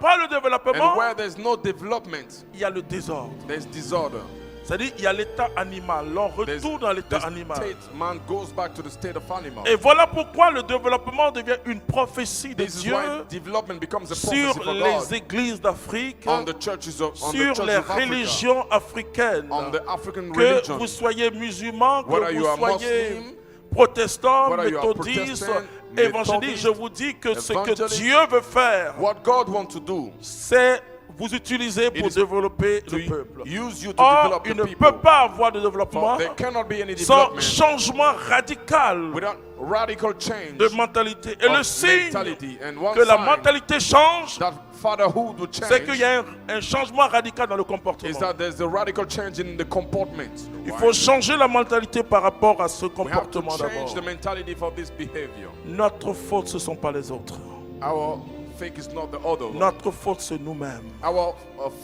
pas le And développement, where there's no development, il y a le désordre. there's disorder. C'est-à-dire, il y a l'état animal. L'on retourne dans l'état The animal. state, man goes back to the state of animal. Et voilà pourquoi le développement devient une prophétie de This is Dieu why development becomes a sur prophecy for les God. églises d'Afrique, On the churches of, on the sur churches les of Africa, religions africaines. on the African Que religion. vous soyez musulmans, Whether que you vous are soyez Muslim, protestants, whether you are méthodistes, Protestant, évangélistes, Methodist, je vous dis que ce que evangelist, Dieu veut faire, what God wants to do, c'est vous utiliser pour It is développer to le peuple. use you to Or, develop il the ne people. peut pas avoir de développement For there cannot be any sans development changement radical without radical change de mentalité. Et le of signe mentality. And one que la sign mentalité change, that fatherhood will c'est qu'il y change a un changement radical dans le is comportement. that there's a radical change in the comportment. Il faut changer la mentalité par rapport à ce We have to comportement change d'abord. the mentality for this behavior. Notre faute, ce ne sont pas les autres. Our fake is not the other one. Notre faute, c'est nous-mêmes. Our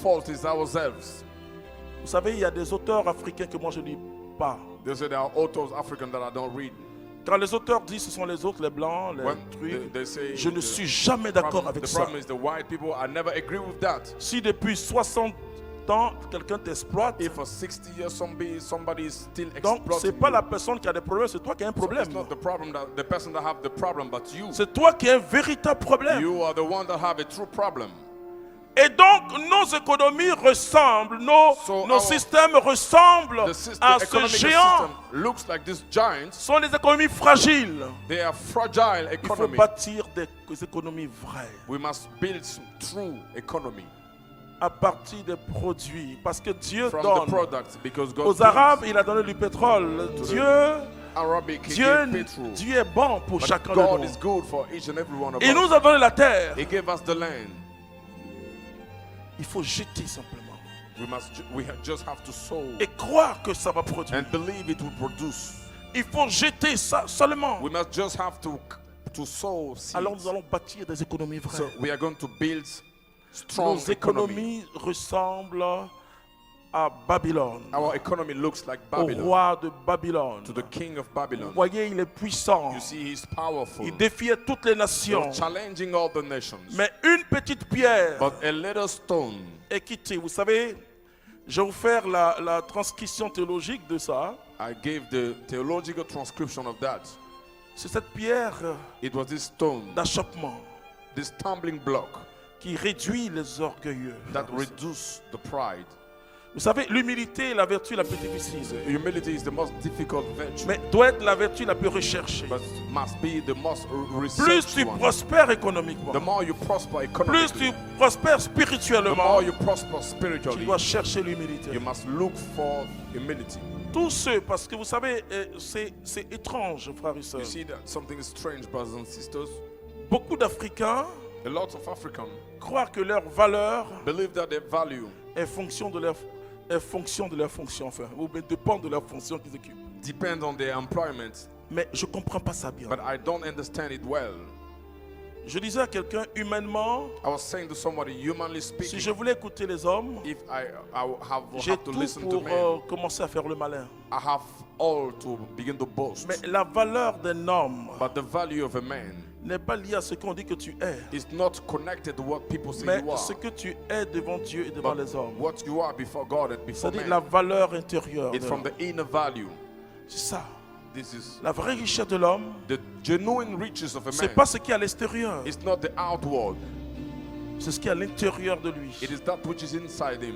fault is ourselves. Vous savez, il y a des auteurs africains que moi je ne lis pas. They say there are authors African that I don't read. Quand les auteurs disent ce sont les autres, les blancs, les When trucs, they say je ne the suis jamais d'accord avec the ça. problem is the white people. I never agree with that. Si depuis 60 ans, quelqu'un t'exploite, If for 60 years somebody is still donc exploiting c'est pas you, la personne qui a des problèmes, c'est toi qui as un so problème. it's not the problem that the person that have the problem, but you. C'est toi qui as un véritable problème. You are the one that have a true problem. Et donc, nos économies ressemblent, nos our- systèmes ressemblent The, system, à the ce economic géant. system looks like these giants. Ce sont des économies fragiles. They are fragile Il faut economy. bâtir des économies vraies We must build true economy à partir des produits. Parce que Dieu from the donne. products, because God Aux Arabes, il a donné du pétrole. Dieu, Arabic he Dieu, gave petrol. Dieu est bon pour But chacun de God nous. is good for each and every one of Il us. nous a donné la terre. He gave us the land. Il faut jeter simplement. We just have to sow Et croire que ça va produire. and believe it will produce. Il faut jeter ça seulement. We must just have to sow Alors nous seeds. allons bâtir des économies vraies. So we are going to build strong Nos economy. économies ressemblent à Babylone, Our economy looks like au Babylon, roi de Babylone. to the king of Vous Babylon. voyez, il est puissant. You see, he's powerful. Il défiait toutes les He's nations. challenging all the nations. Mais une petite pierre But a little stone. est quittée. Vous savez, je vais vous faire la transcription théologique de ça. I gave the theological transcription of that. C'est cette pierre It was this stone, d'achoppement this stumbling block qui réduit les orgueilleux. that reduced the pride. Vous savez, l'humilité est la vertu la plus difficile, Humility is the most difficult virtue, mais doit être la vertu la plus recherchée. but must be the most Plus researched tu one. prospères économiquement, The more you prosper plus tu economically, prospères the spirituellement, more you prosper tu spiritually, dois chercher l'humilité. you must look for humility. Tous ceux, parce que vous savez, c'est étrange, frères et You sœurs. see that something is strange, brothers and sisters. Beaucoup d'Africains A lot of Africans croient que leur valeur believe that their value est fonction de leur fonction, enfin, ou bien dépend de leur fonction qu'ils occupent. depends on their employment, Mais je ne comprends pas ça bien. but I don't understand it well. Je disais à quelqu'un, humainement, I was saying to somebody, humanly si speaking, je voulais écouter les hommes, if I will j'ai have to tout listen to pour men, commencer à faire le malin. I have all to begin to boast. Mais la valeur d'un homme But the value of a man n'est pas liée à ce qu'on dit que tu es, is not connected to what people say mais you are, ce que tu es devant Dieu et devant but les hommes. what you are before God and before C'est-à-dire la man. valeur intérieure. It's from the inner value. C'est ça. This is La vraie richesse de l'homme, the genuine riches of a c'est man. pas ce qui est à l'extérieur, It's not the outward. c'est ce qui est à l'intérieur de lui. It is that which is inside him.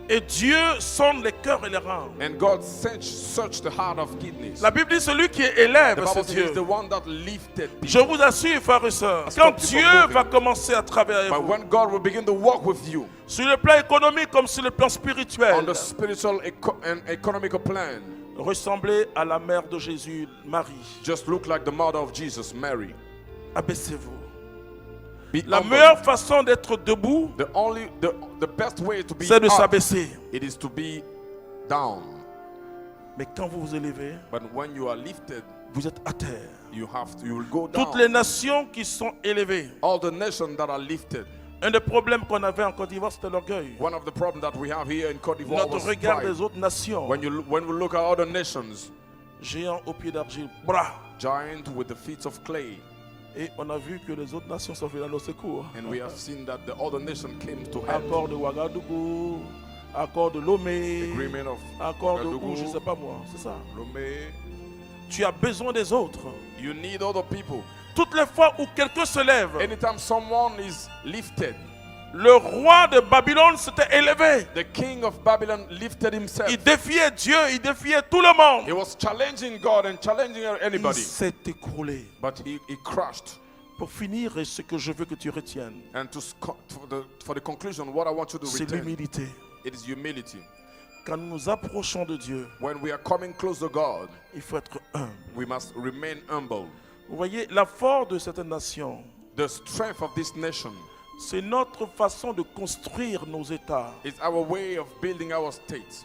Et Dieu sonde les cœurs et les reins. And God search the heart of kidneys. La Bible dit celui qui The élève, Bible c'est says Dieu. he's the one that lifted people. Je vous assure, frères et sœurs, That's quand what Dieu people moving. va commencer à travailler But avec vous, when God will begin to walk with you sur le plan économique comme sur le plan on spirituel, the spiritual and economical plan, ressemblez à la mère de Jésus, Marie. just look like the mother of Jesus, Mary. Abaissez-vous. Be La humble. meilleure façon d'être debout, The best way to be c'est de up, s'abaisser. it is to be down. Mais quand vous vous élevez, But when you are lifted, vous êtes à terre. you will go down. Toutes les nations qui sont élevées, All the nations that are lifted. un des problèmes qu'on avait en Côte d'Ivoire, c'était l'orgueil. One of the problems that we have here in Côte d'Ivoire Notre was regard pride. des autres nations, When we look at other nations, géants aux pieds d'argile, bras, giant with the feet of clay, Et on a vu que les autres nations sont venues à nos secours. And we have seen that the other nation came to help. Accord de Ouagadougou, accord de Lomé, Agreement of accord de Ouagadougou. où, je sais pas moi, c'est ça. Lomé. Tu as besoin des autres. You need other people. Toutes les fois où quelqu'un se lève, Anytime someone is lifted, le roi de Babylone s'était élevé. the king of Babylon lifted himself. Il défiait Dieu, il défiait tout le monde. He was challenging God and challenging Il anybody. s'est écroulé. But he crushed. Pour finir, et ce que je veux que tu retiennes, And for the conclusion, what I want you to c'est retain, l'humilité. it is humility. Quand nous nous approchons de Dieu, When we are coming close to God, il faut être humble. we must remain humble. Vous voyez, la force de cette nation, The strength of this nation c'est notre façon de construire nos États. is our way of building our states.